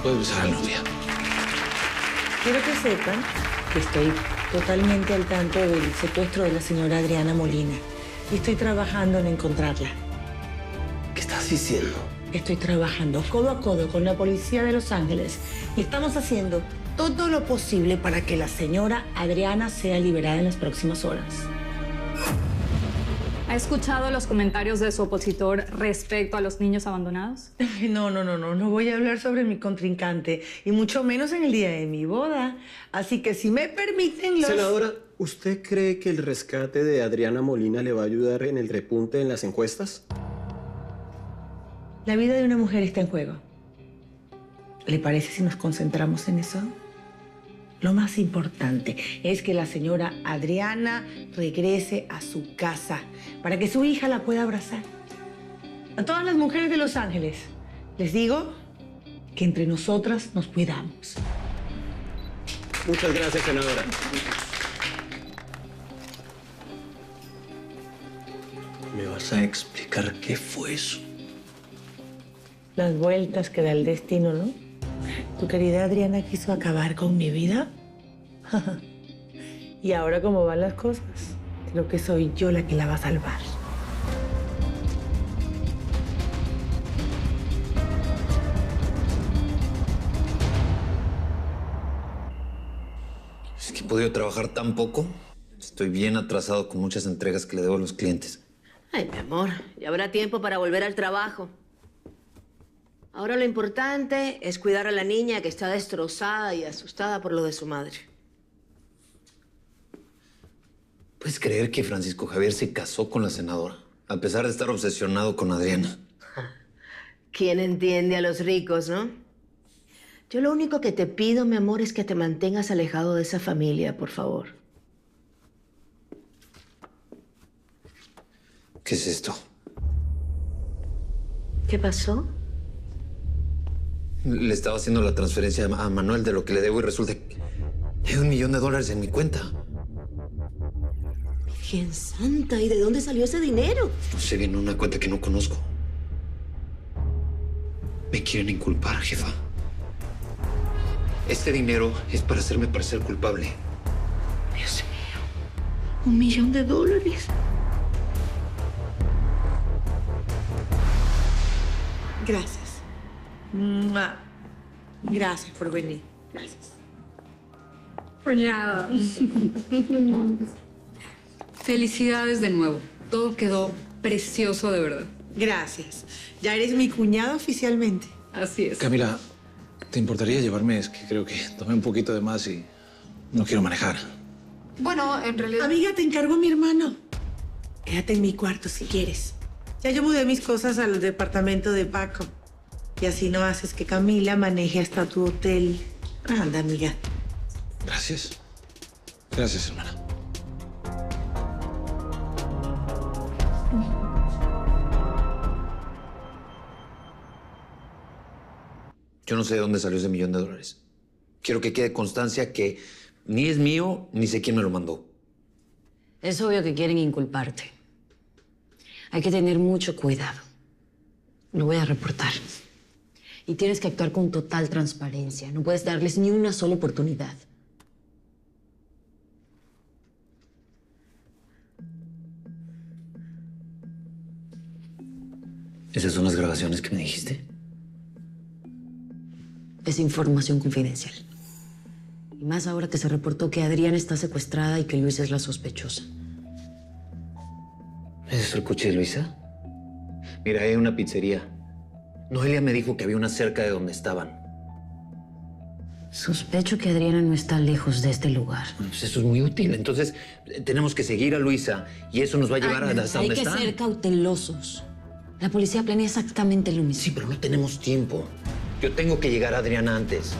Puedes besar a la novia. Quiero que sepan que estoy totalmente al tanto del secuestro de la señora Adriana Molina y estoy trabajando en encontrarla. ¿Qué estás diciendo? Estoy trabajando codo a codo con la policía de Los Ángeles y estamos haciendo todo lo posible para que la señora Adriana sea liberada en las próximas horas. ¿Ha escuchado los comentarios de su opositor respecto a los niños abandonados? No voy a hablar sobre mi contrincante y mucho menos en el día de mi boda. Así que si me permiten los... Senadora, ¿usted cree que el rescate de Adriana Molina le va a ayudar en el repunte en las encuestas? La vida de una mujer está en juego. ¿Le parece si nos concentramos en eso? Lo más importante es que la señora Adriana regrese a su casa para que su hija la pueda abrazar. A todas las mujeres de Los Ángeles, les digo que entre nosotras nos cuidamos. Muchas gracias, senadora. ¿Me vas a explicar qué fue eso? Las vueltas que da el destino, ¿no? Tu querida Adriana quiso acabar con mi vida. Y ahora, ¿cómo van las cosas? Creo que soy yo la que la va a salvar. Es que he podido trabajar tan poco. Estoy bien atrasado con muchas entregas que le debo a los clientes. Ay, mi amor, ya habrá tiempo para volver al trabajo. Ahora lo importante es cuidar a la niña que está destrozada y asustada por lo de su madre. ¿Puedes creer que Francisco Javier se casó con la senadora? A pesar de estar obsesionado con Adriana. ¿Quién entiende a los ricos, no? Yo lo único que te pido, mi amor, es que te mantengas alejado de esa familia, por favor. ¿Qué es esto? ¿Qué pasó? Le estaba haciendo la transferencia a Manuel de lo que le debo y resulta que hay $1 millón en mi cuenta. Virgen Santa, ¿y de dónde salió ese dinero? No sé, viene una cuenta que no conozco. Me quieren inculpar, jefa. Este dinero es para hacerme parecer culpable. Dios mío, $1 millón. Gracias. ¡Mua! Gracias por venir. Gracias. Cuñada. Felicidades de nuevo. Todo quedó precioso de verdad. Gracias. Ya eres mi cuñada oficialmente. Así es. Camila, ¿te importaría llevarme? Es que creo que tomé un poquito de más y no quiero manejar. Bueno, en realidad... Amiga, te encargo a mi hermano. Quédate en mi cuarto si quieres. Ya yo mudé mis cosas al departamento de Paco. Y así no haces que Camila maneje hasta tu hotel. Anda, amiga. Gracias. Gracias, hermana. Yo no sé de dónde salió ese $1 millón. Quiero que quede constancia que ni es mío, ni sé quién me lo mandó. Es obvio que quieren inculparte. Hay que tener mucho cuidado. Lo voy a reportar. Y tienes que actuar con total transparencia. No puedes darles ni una sola oportunidad. ¿Esas son las grabaciones que me dijiste? Es información confidencial. Y más ahora que se reportó que Adriana está secuestrada y que Luis es la sospechosa. ¿Ese es el coche de Luisa? Mira, hay una pizzería. Noelia me dijo que había una cerca de donde estaban. Sospecho que Adriana no está lejos de este lugar. Pues eso es muy útil. Entonces, tenemos que seguir a Luisa y eso nos va a llevar hasta Hay donde que están. ser cautelosos. La policía planea exactamente lo mismo. Sí, pero no tenemos tiempo. Yo tengo que llegar a Adriana antes.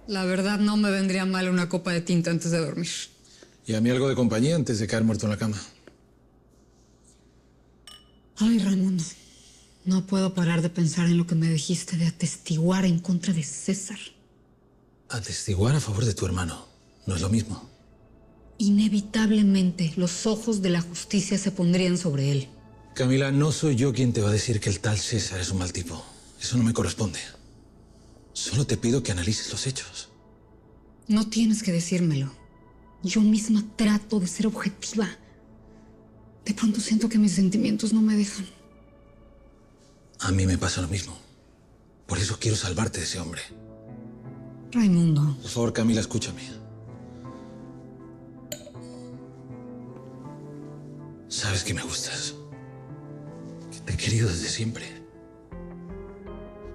La verdad, no me vendría mal una copa de tinta antes de dormir. Y a mí algo de compañía antes de caer muerto en la cama. Ay, Ramón, no puedo parar de pensar en lo que me dijiste de atestiguar en contra de César. Atestiguar a favor de tu hermano. No es lo mismo. inevitablemente los ojos de la justicia se pondrían sobre él. Camila, no soy yo quien te va a decir que el tal César es un mal tipo. Eso no me corresponde. Solo te pido que analices los hechos. No tienes que decírmelo. Yo misma trato de ser objetiva. De pronto siento que mis sentimientos no me dejan. A mí me pasa lo mismo. Por eso quiero salvarte de ese hombre. Raimundo, Por favor, Camila, escúchame. Sabes que me gustas. Que te he querido desde siempre.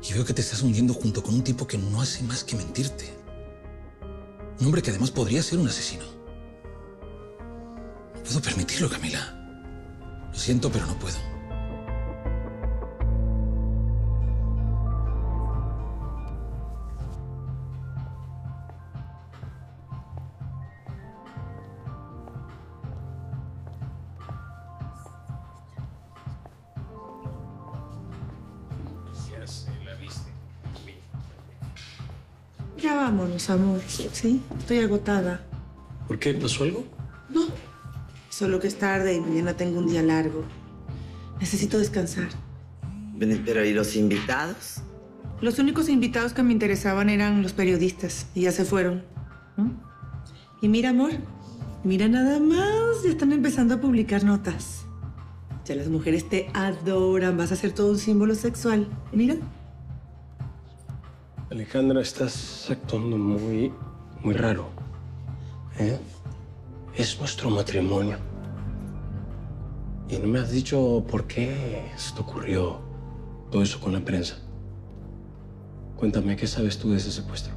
Y veo que te estás hundiendo junto con un tipo que no hace más que mentirte. Un hombre que además podría ser un asesino. No puedo permitirlo, Camila. Lo siento, pero no puedo. Ya vámonos, amor. ¿Sí? Estoy agotada. ¿Por qué? ¿Pasó algo? No. Solo que es tarde y mañana tengo un día largo. Necesito descansar. Pero ¿y los invitados? Los únicos invitados que me interesaban eran los periodistas y ya se fueron. ¿No? Y mira, amor, mira nada más, ya están empezando a publicar notas. Ya las mujeres te adoran, vas a ser todo un símbolo sexual. Mira. Alejandra, estás actuando muy raro. ¿Eh? Es nuestro matrimonio. Y no me has dicho por qué se te ocurrió todo eso con la prensa. Cuéntame, ¿qué sabes tú de ese secuestro?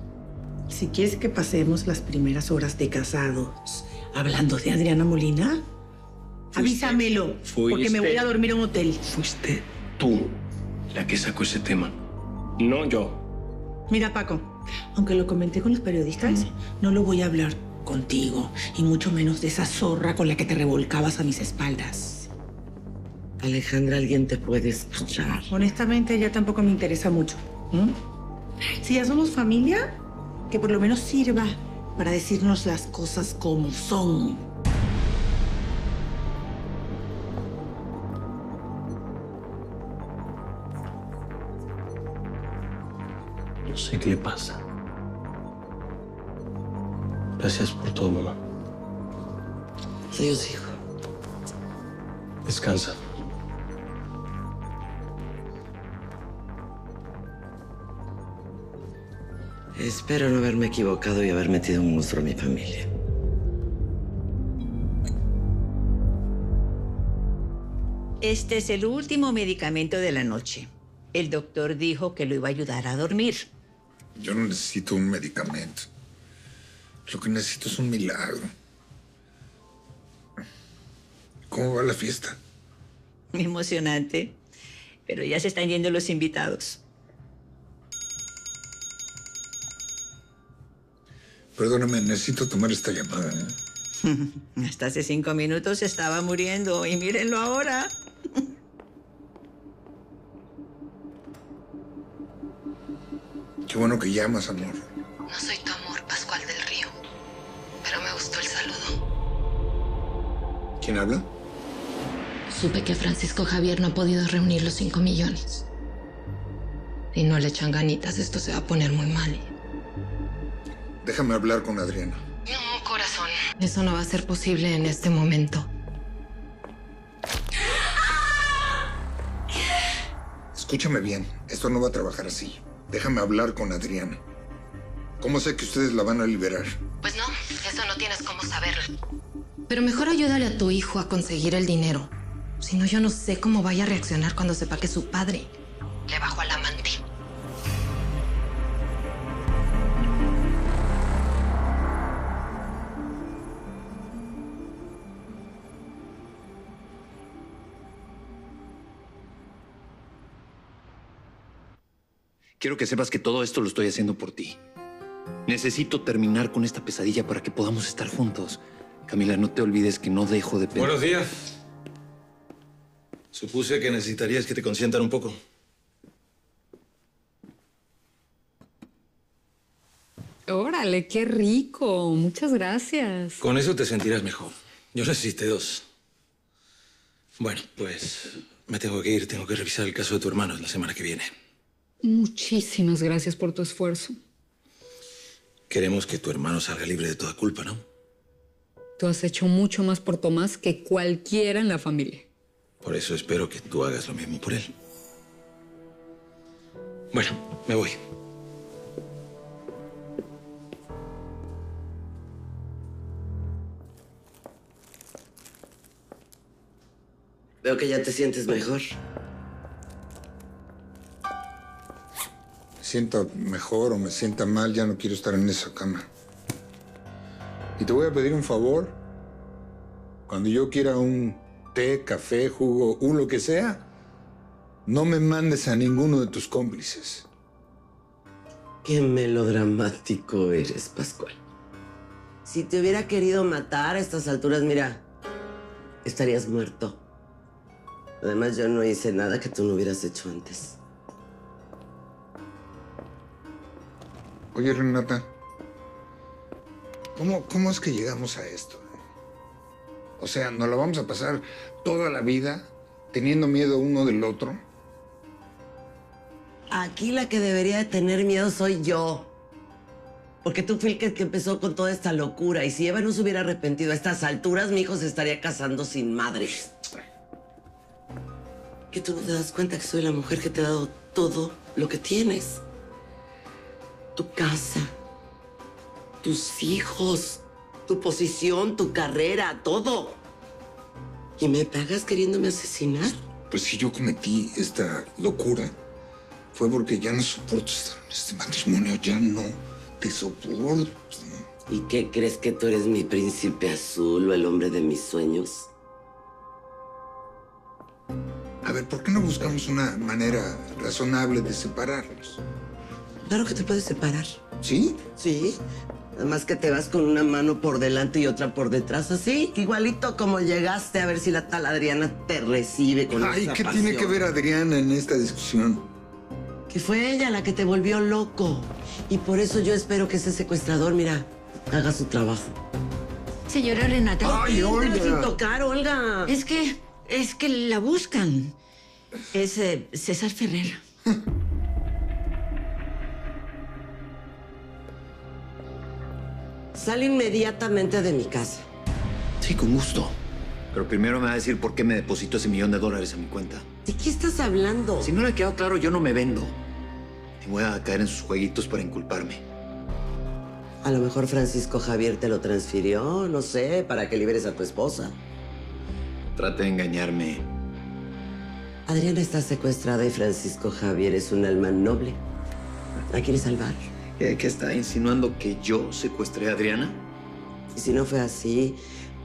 Si quieres que pasemos las primeras horas de casados hablando de Adriana Molina, avísamelo, porque me voy a dormir a un hotel. Fuiste tú la que sacó ese tema, no yo. Mira, Paco, aunque lo comenté con los periodistas, no lo voy a hablar contigo, y mucho menos de esa zorra con la que te revolcabas a mis espaldas. Alejandra, alguien te puede escuchar. Honestamente, ya tampoco me interesa mucho. Si ya somos familia, que por lo menos sirva para decirnos las cosas como son. No sé qué le pasa. Gracias por todo, mamá. Adiós, hijo. Descansa. Espero no haberme equivocado y haber metido un monstruo a mi familia. Este es el último medicamento de la noche. El doctor dijo que lo iba a ayudar a dormir. Yo no necesito un medicamento. Lo que necesito es un milagro. ¿Cómo va la fiesta? Emocionante. Pero ya se están yendo los invitados. Perdóname, necesito tomar esta llamada. Hasta hace 5 minutos estaba muriendo y mírenlo ahora. Qué bueno que llamas, amor. No soy tu amor, Pascual del Río, pero me gustó el saludo. ¿Quién habla? Supe que Francisco Javier no ha podido reunir los 5 millones. Y no le echan ganitas, esto se va a poner muy mal. Déjame hablar con Adriana. No, corazón. Eso no va a ser posible en este momento. Escúchame bien, esto no va a trabajar así. Déjame hablar con Adriana. ¿Cómo sé que ustedes la van a liberar? Pues no, eso no tienes cómo saberlo. Pero mejor ayúdale a tu hijo a conseguir el dinero. Si no, yo no sé cómo vaya a reaccionar cuando sepa que su padre le bajó al amante. Quiero que sepas que todo esto lo estoy haciendo por ti. Necesito terminar con esta pesadilla para que podamos estar juntos. Camila, no te olvides que no dejo de pensar. Buenos días. Supuse que necesitarías que te consientan un poco. Órale, qué rico. Muchas gracias. Con eso te sentirás mejor. Yo necesité 2. Bueno, pues me tengo que ir. Tengo que revisar el caso de tu hermano la semana que viene. Muchísimas gracias por tu esfuerzo. Queremos que tu hermano salga libre de toda culpa, ¿no? Tú has hecho mucho más por Tomás que cualquiera en la familia. Por eso espero que tú hagas lo mismo por él. Bueno, me voy. Veo que ya te sientes mejor. Me sienta mejor o me sienta mal, ya no quiero estar en esa cama. Y te voy a pedir un favor. Cuando yo quiera un té, café, jugo, lo que sea, no me mandes a ninguno de tus cómplices. Qué melodramático eres, Pascual. Si te hubiera querido matar a estas alturas, mira, estarías muerto. Además, yo no hice nada que tú no hubieras hecho antes. Oye, Renata, ¿cómo es que llegamos a esto? O sea, ¿nos la vamos a pasar toda la vida teniendo miedo uno del otro? Aquí la que debería de tener miedo soy yo. Porque tú fuiste el que empezó con toda esta locura. Y si Eva no se hubiera arrepentido a estas alturas, mi hijo se estaría casando sin madre. ¿Que tú no te das cuenta que soy la mujer que te ha dado todo lo que tienes? Tu casa, tus hijos, tu posición, tu carrera, todo. ¿Y me pagas queriéndome asesinar? Pues si yo cometí esta locura, fue porque ya no soporto estar en este matrimonio, ya no te soporto. ¿Y qué crees que tú eres mi príncipe azul o el hombre de mis sueños? A ver, ¿por qué no buscamos una manera razonable de separarnos? Claro que te puedes separar. ¿Sí? Sí. Además que te vas con una mano por delante y otra por detrás, así, igualito como llegaste, a ver si la tal Adriana te recibe con esa ¿qué pasión. tiene que ver Adriana en esta discusión? Que fue ella la que te volvió loco. Y por eso yo espero que ese secuestrador, mira, haga su trabajo. Señora Renata. ¡Ay, Olga! Sin tocar, Olga. Es que la buscan. Es César Ferrer. Sale inmediatamente de mi casa. Sí, con gusto. Pero primero me va a decir por qué me depositó ese $1,000,000 a mi cuenta. ¿De qué estás hablando? Si no le ha quedado claro, yo no me vendo. Y voy a caer en sus jueguitos para inculparme. A lo mejor Francisco Javier te lo transfirió, no sé, para que liberes a tu esposa. Trate de engañarme. Adriana está secuestrada y Francisco Javier es un alma noble. ¿La quieres salvar? ¿Qué está insinuando que yo secuestré a Adriana? Y si no fue así,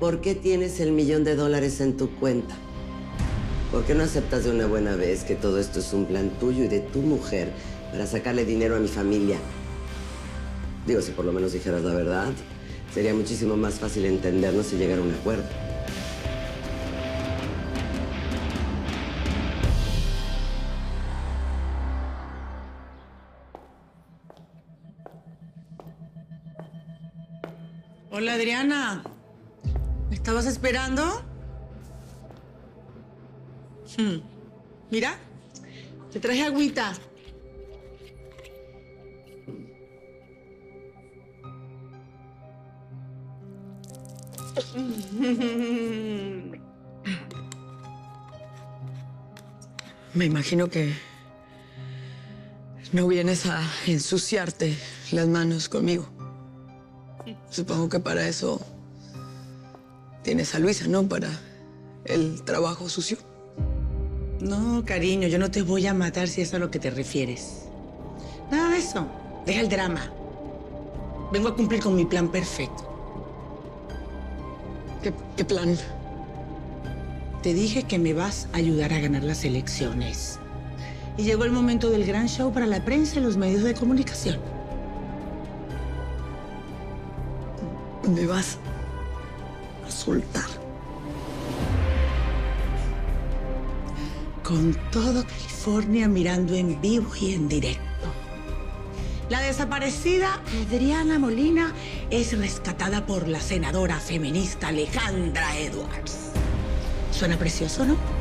¿por qué tienes el $1,000,000 en tu cuenta? ¿Por qué no aceptas de una buena vez que todo esto es un plan tuyo y de tu mujer para sacarle dinero a mi familia? Digo, si por lo menos dijeras la verdad, sería muchísimo más fácil entendernos y llegar a un acuerdo. Hola, Adriana. ¿Me estabas esperando? Mira, te traje agüita. Me imagino que no vienes a ensuciarte las manos conmigo. Supongo que para eso tienes a Luisa, ¿no? Para el trabajo sucio. No, cariño, yo no te voy a matar si es a lo que te refieres. Nada de eso. Deja el drama. Vengo a cumplir con mi plan perfecto. ¿Qué plan? Te dije que me vas a ayudar a ganar las elecciones. Y llegó el momento del gran show para la prensa y los medios de comunicación. Me vas a soltar. Con todo California mirando en vivo y en directo. La desaparecida Adriana Molina es rescatada por la senadora feminista Alejandra Edwards. Suena precioso, ¿no?